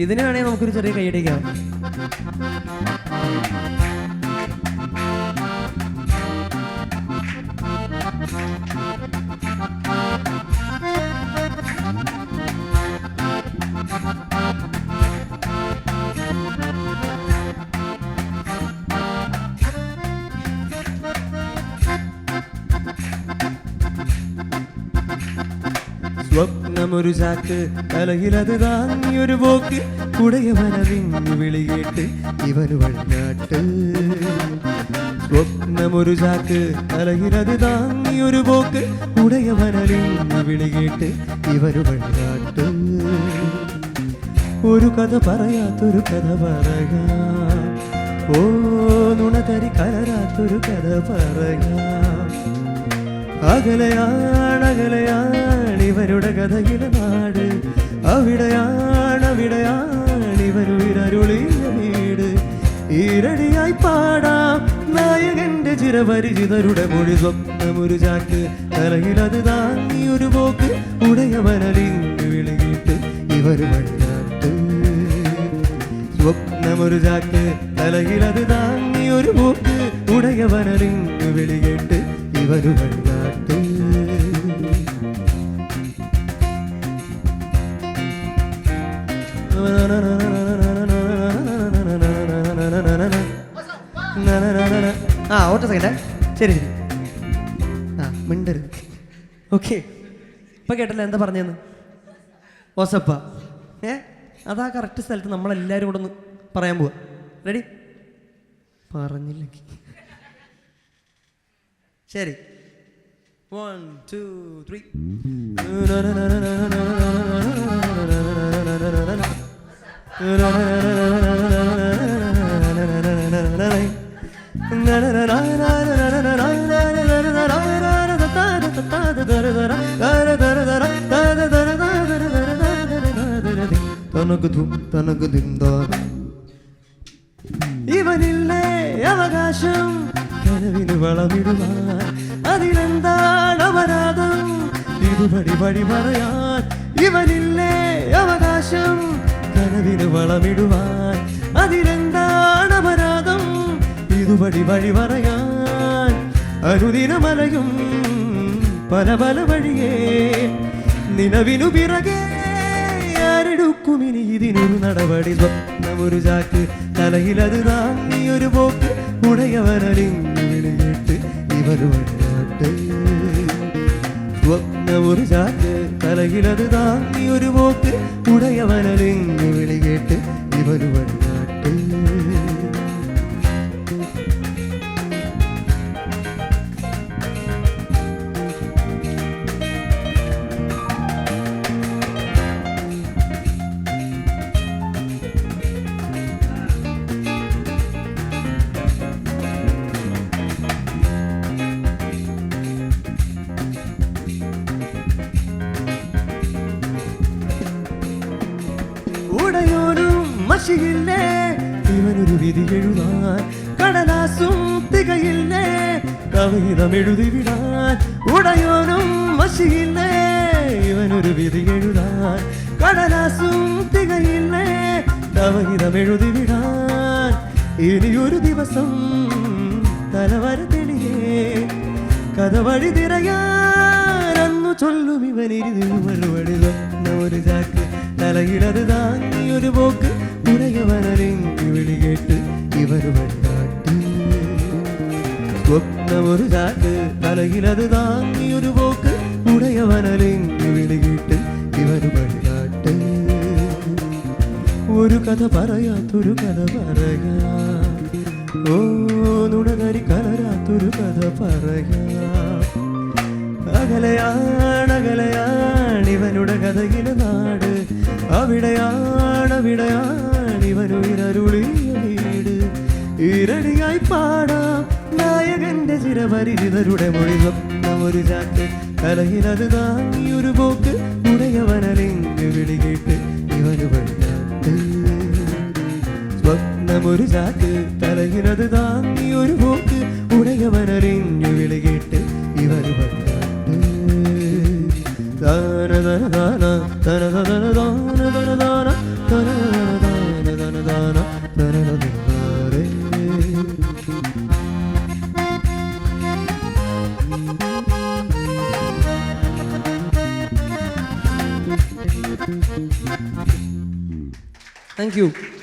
ഇതിന് വേണമെങ്കിൽ നമുക്കൊരു ചെറിയ കൈയടിക്കാം. സ്വപ്നമൊരു ചാക്ക് തലയിലത് താങ്ങിയൊരു പോക്ക് ഉടയവനറിഞ്ഞു വിളികേട്ട് ഇവന് വഴിനാട്ട്. സ്വപ്നമൊരു ചാക്ക് തലയിലത് താങ്ങിയൊരു പോക്ക് ഉടയവനറിഞ്ഞു വിളികേട്ട് ഇവന് വഴിനാട്ട്. ഒരു കഥ പറയാത്തൊരു കഥ പറയാം, ഓ നുണതരി കലരാത്തൊരു കഥ പറയാം. അകലെയാണ് ഇവരുടെ കഥയിലെ നാട്, അവിടെയാണ് ഇവരുരരുളിയ വീട്. ഈരടിയായി പാടാം നായകന്റെ ചിരപരിചിതരുടെ മൊഴി. സ്വപ്നമൊരു ചാക്ക് തലയിലത് താങ്ങിയൊരു പോക്ക് ഉടയവനറിഞ്ഞു വിളികിട്ട് ഇവര് വഴിനാട്ട്. സ്വപ്നമൊരു ചാക്ക് തലയിലത് താങ്ങിയൊരു പോക്ക് ഉടയവനറിഞ്ഞു വിളികേട്ട് ഇവര് വഴിനാട്ട്. ആ ഒറ്റ സെക്കൻഡ്, ശരി ശരി, ആ മിണ്ടരുത്. ഓക്കെ, ഇപ്പം കേട്ടല്ലോ എന്താ പറഞ്ഞതെന്ന്? ഓസപ്പ അതാ കറക്റ്റ് സ്ഥലത്ത് നമ്മളെല്ലാവരും കൂടെ ഒന്ന് പറയാൻ പോവാ. റെഡി? പറഞ്ഞില്ലെങ്കിൽ ശരി. 1 2 3. ഇവനില്ലേ അവകാശം കനവിന് വളമിടുവാൻ, അതിലെന്താണ് അപരാധം ഇത് പടി പടി പറയാൻ. ഇവനില്ലേ അവകാശം കനവിന് വളമിടുവാൻ, അതിലെന്താണ് അപരാധം ഇത് പടി പടി പറയാൻ. അനുദിനമലയും പല പല വഴിയേ നിലവിനു പിറകെ ആരെടുക്കുമിനി ഇതിനൊരു നടപടി. സ്വപ്നമൊരു ചാക്ക് തലയിലത് താങ്ങിയൊരു പോക്ക് ഉടയവനറിഞ്ഞു വിളിയിട്ട് ഇവര് വഴിനാട്ട്. സ്വപ്നമൊരു ചാക്ക് തലയിലത് താങ്ങിയൊരു പോക്ക് ഉടയവനറിഞ്ഞു വിളികേട്ട് ഇവര് വഴിനാട്ട്. ഉടയോനും മഷിയില്ലേ ഇവനൊരു വിധി എഴുതാൻ, കടലാസും തികയില്ലേ കവിതമെഴുതി വിടാൻ. ഉടയോനും മഷിയില്ലേ ഇവനൊരു വിധി എഴുതാൻ, കടലാസും തികയില്ലേ കവിതമെഴുതി വിടാൻ. ഇനിയൊരു ദിവസം തലവര തെളിയേ കഥ വഴി തിരയാനന്നു ചൊല്ലും ഇവനിരുതിൽ മറുപടി. ഒരു ചാക്ക് തലയിലത് താങ്ങിയൊരു പോക്ക് ഉടയവനറിഞ്ഞു വിളികേട്ട് ഇവര് വഴിനാട്ട്. സ്വപ്നമൊരു ചാക്ക് തലയിലത് താങ്ങിയൊരു പോക്ക് ഉടയവനറിഞ്ഞു വിളികേട്ട് ഇവര് വഴിനാട്ട്. ഒരു കഥ പറയാത്തൊരു കഥ പറയാം, ഓ നുണകരി കലരാത്തൊരു കഥ പറയാം. അകലെയാണ് ഇവനുടെ കഥയിലെ നാട്, അവിടെയാണ് ഇവനുരരുളിയ വീട്. ഈരടിയായി പാടാം നായകന്റെ ചിരപരിചിതരുടെ മൊഴി. സ്വപ്നമൊരു ചാക്ക് തലയിലത് താങ്ങിയൊരു പോക്ക് ഉടയവനറിഞ്ഞു വിളികേട്ട് ഇവന് വഴിനാട്ട്. സ്വപ്നമൊരു ചാക്ക് തലയിലത് താങ്ങിയൊരു പോക്ക് ഉടയവനറിഞ്ഞു വിളികേട്ട് ഇവന് വഴിനാട്ട്. ദാന ദാന ദാന ദാന ദാന ദാന ദാന ദാന Thank you.